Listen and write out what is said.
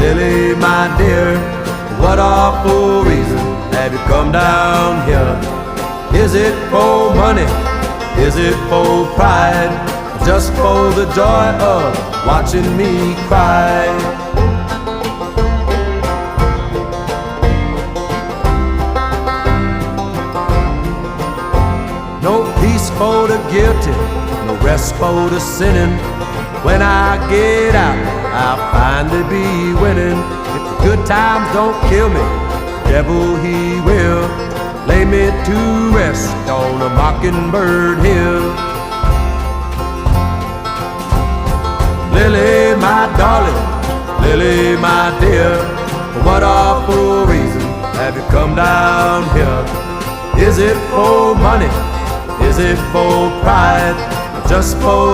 Lily, my dear, what awful reason have you come down here? Is it for money? Is it for pride? Just for the joy of watching me cry? No peace for the guilty, no rest for the sinning. When I get out, I'll finally be winning. If the good times don't kill me, the devil he will lay me to rest on a mockingbird hill. Lily, my darling, Lily, my dear, for what awful reason have you come down here? Is it for money? Is it for pride? Or just for